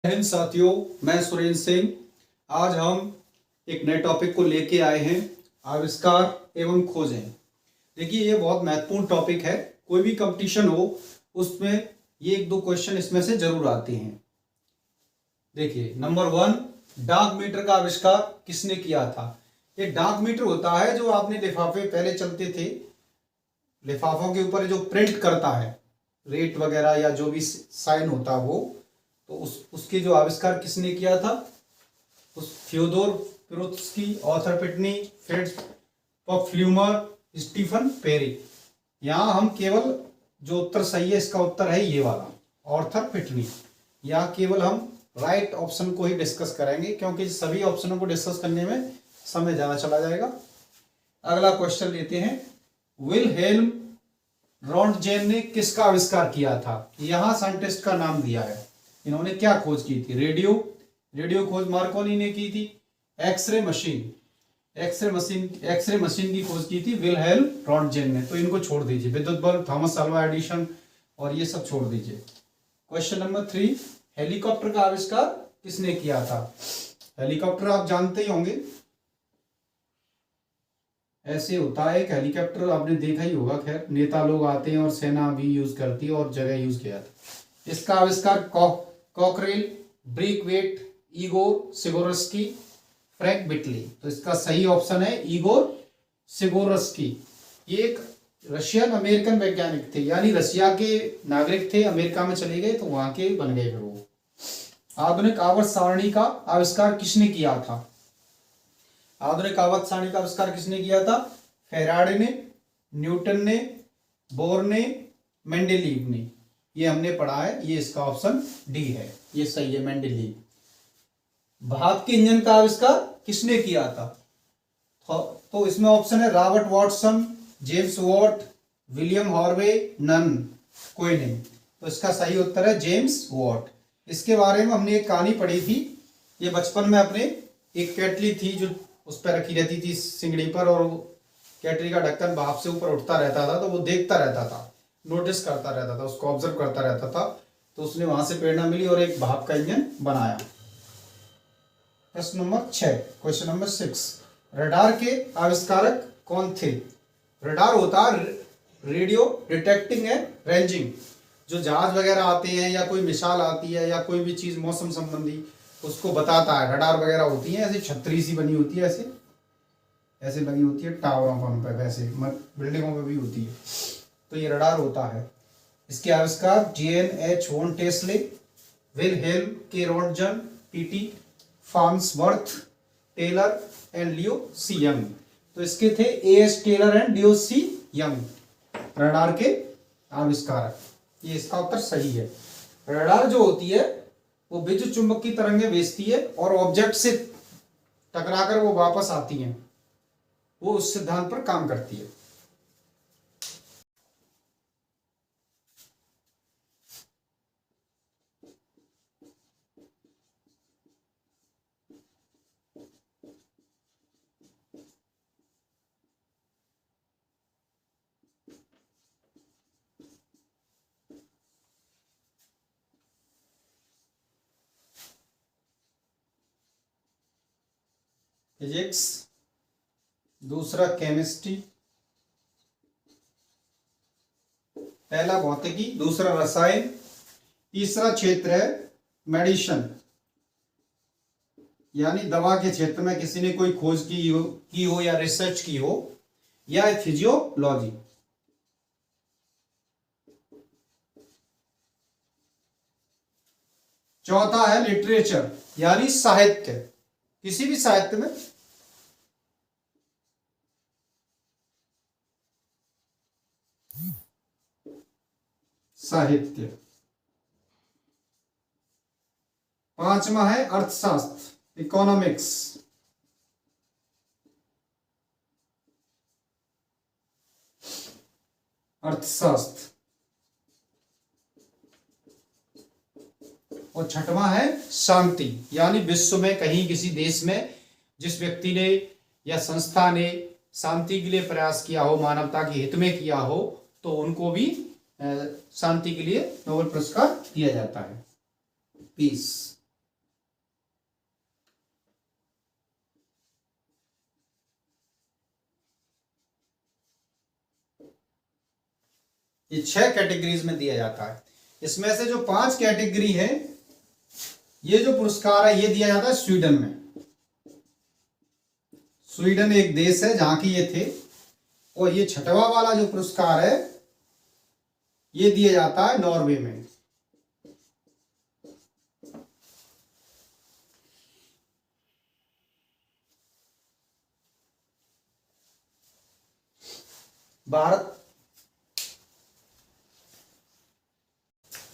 हिंद साथियों, मैं सुरेंद्र सिंह। आज हम एक नए टॉपिक को लेके आए हैं, आविष्कार एवं खोजें। देखिए, ये बहुत महत्वपूर्ण टॉपिक है। कोई भी कंपटीशन हो उसमें ये एक दो क्वेश्चन इसमें से जरूर आते हैं। देखिए, नंबर 1, डाक मीटर का आविष्कार किसने किया था? ये डाक मीटर होता है जो आपने लिफाफे पहले चलते थे, लिफाफों के ऊपर जो प्रिंट करता है रेट वगैरह या जो भी साइन होता है वो, तो उसके जो आविष्कार किसने किया था? उस Fyodor Pirotsky, Arthur Pitney, Fritz Pfleumer, Stephen Perry. यहाँ हम केवल जो उत्तर सही है इसका उत्तर है ये वाला, ऑर्थर पिटनी। यहाँ केवल हम राइट ऑप्शन को ही डिस्कस करेंगे क्योंकि सभी ऑप्शनों को डिस्कस करने में समय ज़्यादा चला जाएगा। अगला क्वेश्चन लेते हैं, विलहेल्म रॉन्टजेन ने किसका आविष्कार किया था? यहाँ साइंटिस्ट का नाम दिया है। इन्होंने क्या खोज की थी? रेडियो खोज मार्कोनी ने की थी। एक्सरे मशीन की खोज की थी विलहेल्म रॉन्टजेन ने। तो इनको छोड़ दीजिए, विद्युत बल्ब, थॉमस अल्वा एडिशन और ये सब छोड़ दीजिए। क्वेश्चन नंबर 3, हेलीकॉप्टर का आविष्कार किसने किया था? हेलीकॉप्टर आप जानते ही होंगे, ऐसे होता है। एक हेलीकॉप्टर आपने देखा ही होगा, खैर नेता लोग आते हैं और सेना भी यूज करती है और जगह यूज किया था। इसका आविष्कार कॉकरेल, ब्रेकवेट, इगोर सिगोर्स्की, फ्रैंक बिटली। तो इसका सही ऑप्शन है इगोर सिगोर्स्की। ये एक रशियन अमेरिकन वैज्ञानिक थे, यानी रशिया के नागरिक थे, अमेरिका में चले गए तो वहां के बन गए फिर वो। आधुनिक आवर्त सारणी का आविष्कार किसने किया था? आधुनिक आवर्त सारणी का आविष्कार किसने किया था? फेराडे ने, न्यूटन ने, बोर ने, मेंडेलीव ने। ये हमने पढ़ा है, ये इसका ऑप्शन डी है, ये सही है, मेंडेलीव। भाप के इंजन का आविष्कार किसने किया था? तो इसमें ऑप्शन है Robert Watson, James Watt, William Harvey, none, कोई नहीं। तो इसका सही उत्तर है जेम्स वॉट। इसके बारे में हमने एक कहानी पढ़ी थी, ये बचपन में अपने, एक केटली थी जो उस पर रखी रहती थी सिंगड़ी पर, और केटली का ढक्कन भाप से ऊपर उठता रहता था, तो वो देखता रहता था, नोटिस करता रहता था, उसको ऑब्जर्व करता रहता था। तो उसने वहां से प्रेरणा मिली और एक भाप का इंजन बनाया। प्रश्न नंबर 6, क्वेश्चन नंबर 6, रडार के आविष्कारक कौन थे? रडार होता है रेडियो डिटेक्टिंग एंड रेंजिंग। जो जहाज वगैरह आते हैं या कोई मिसाइल आती है या कोई भी चीज मौसम संबंधी, उसको बताता है। रडार वगैरह होती है, ऐसी छतरी सी बनी होती है, ऐसे ऐसे लगी होती है टावरों पर, वैसे बिल्डिंगों पे भी होती है। तो ये रडार होता है। इसके आविष्कार JNH von Tesla, Wilhelm K Roentgen, PT Farnsworth, Taylor and Leo C Young. तो इसके थे AS Taylor and Leo C Young, radar के आविष्कारक। ये इसका उत्तर सही है। रडार जो होती है वो विद्युत चुंबक की तरंगें भेजती है और ऑब्जेक्ट से टकराकर वो वापस आती हैं, वो उस सिद्धांत पर काम करती है। फिजिक्स, दूसरा केमिस्ट्री, पहला भौतिकी, दूसरा रसायन, तीसरा क्षेत्र है मेडिसिन, यानी दवा के क्षेत्र में किसी ने कोई खोज की हो या रिसर्च की हो, या फिजियोलॉजी। चौथा है लिटरेचर, यानी साहित्य, किसी भी साहित्य में साहित्य। पांचवा है अर्थशास्त्र, इकोनॉमिक्स। अर्थशास्त्र। और छठवां है शांति, यानी विश्व में कहीं किसी देश में जिस व्यक्ति ने या संस्था ने शांति के लिए प्रयास किया हो, मानवता के हित में किया हो, तो उनको भी शांति के लिए नोबेल पुरस्कार दिया जाता है, पीस। ये 6 कैटेगरीज में दिया जाता है। इसमें से जो 5 कैटेगरी है, ये जो पुरस्कार है ये दिया जाता है स्वीडन में। स्वीडन एक देश है जहां की ये थे। और ये 6वां वाला जो पुरस्कार है ये दिया जाता है नॉर्वे में। Bharat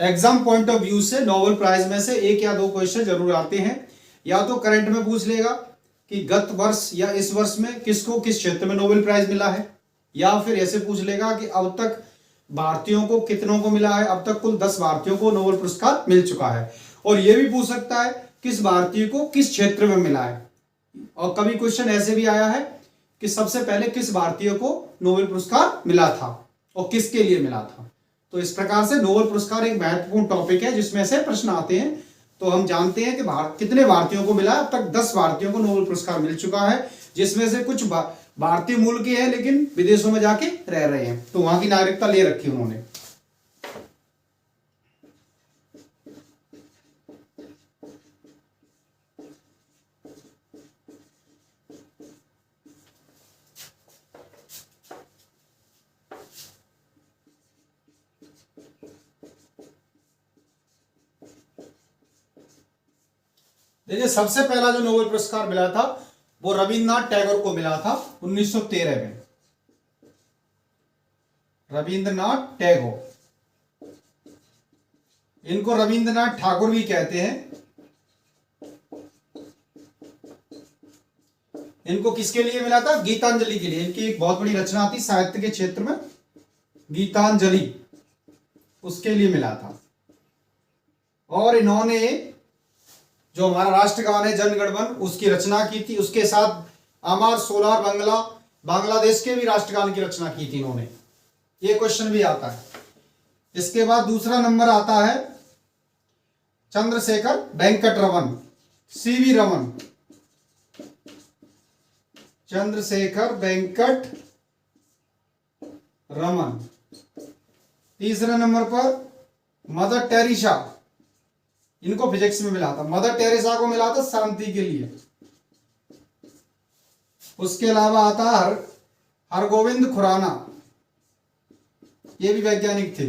exam point of view से नोबेल प्राइज में से 1 या 2 क्वेश्चन जरूर आते हैं। या तो करंट में पूछ लेगा कि गत वर्ष या इस वर्ष में किसको किस क्षेत्र में नोबेल प्राइज मिला है, या फिर ऐसे पूछ लेगा कि अब तक भारतीयों को कितनों को मिला है। अब तक कुल 10 भारतीयों को नोबेल पुरस्कार मिल चुका है। और यह भी पूछ सकता है किस भारतीय को किस क्षेत्र में मिला है। और कभी क्वेश्चन ऐसे भी आया है कि सबसे पहले किस भारतीय को नोबेल पुरस्कार मिला था और किसके लिए मिला था। तो इस प्रकार से नोबेल पुरस्कार एक महत्वपूर्ण टॉपिक है जिसमें से प्रश्न आते हैं। तो हम जानते हैं कि कितने भारतीयों को मिला। अब तक 10 भारतीयों को नोबेल पुरस्कार मिल चुका है, जिसमें से कुछ भारतीय मूल के हैं लेकिन विदेशों में जाके रह रहे हैं, तो वहां की नागरिकता ले रखी उन्होंने। देखिए, सबसे पहला जो नोबेल पुरस्कार मिला था वो रविन्द्रनाथ टैगोर को मिला था 1913 में। रविन्द्रनाथ टैगोर, इनको रविन्द्रनाथ ठाकुर भी कहते हैं। इनको किसके लिए मिला था? गीतांजलि के लिए। इनकी एक बहुत बड़ी रचना थी साहित्य के क्षेत्र में, गीतांजलि, उसके लिए मिला था। और इन्होंने जो हमारा राष्ट्रगान है जन गण मन, उसकी रचना की थी। उसके साथ अमर सोनार बंगला, बांग्लादेश के भी राष्ट्रगान की रचना की थी इन्होंने। ये क्वेश्चन भी आता है। इसके बाद दूसरा नंबर आता है चंद्रशेखर वेंकट रमन, सीवी रमन, चंद्रशेखर वेंकट रमन। तीसरे नंबर पर मदर टेरेसा, इनको फिजिक्स में मिला था। मदर टेरेसा को मिला था शांति के लिए। उसके अलावा आता है हरगोविंद खुराना, ये भी वैज्ञानिक थे।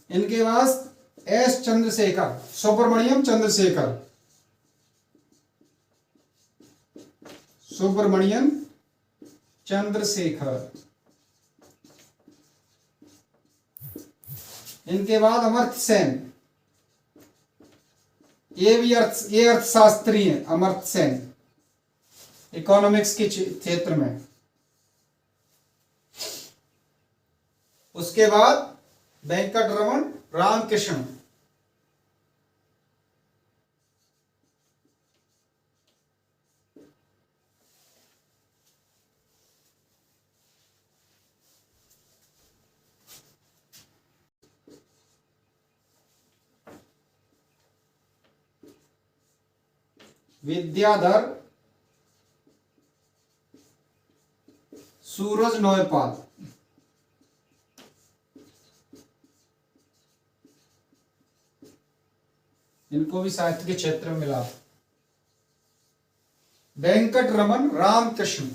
इनके पास एस चंद्रशेखर, सुब्रमण्यम चंद्रशेखर, सुब्रमण्यम चंद्रशेखर। इनके बाद अमर्त्य सेन, ये अर्थशास्त्री हैं। अमर्त्य सेन इकोनॉमिक्स के क्षेत्र में। उसके बाद वेंकट रमन रामकृष्ण, विद्याधर सूरज नोएपाल, इनको भी साहित्य के क्षेत्र में मिला। वेंकट रमन रामकृष्ण,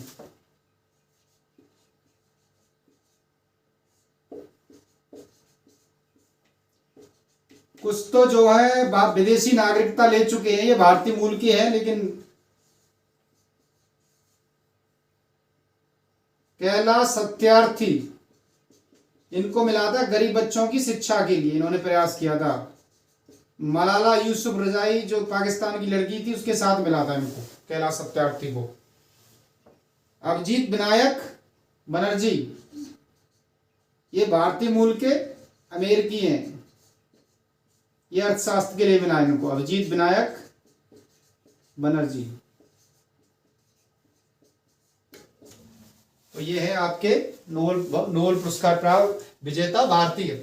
कुछ तो जो है विदेशी नागरिकता ले चुके हैं, ये भारतीय मूल के हैं, लेकिन कैलाश सत्यार्थी, इनको मिला था गरीब बच्चों की शिक्षा के लिए, इन्होंने प्रयास किया था। मलाला यूसुफ रजाई जो पाकिस्तान की लड़की थी, उसके साथ मिला था इनको, कैलाश सत्यार्थी को। अभिजीत विनायक बनर्जी, ये भारतीय मूल के अमेरिकी हैं, ये अर्थशास्त्र के लिए मिला इनको, अभिजीत विनायक बनर्जी। तो ये है आपके नोबेल पुरस्कार प्राप्त विजेता भारतीय।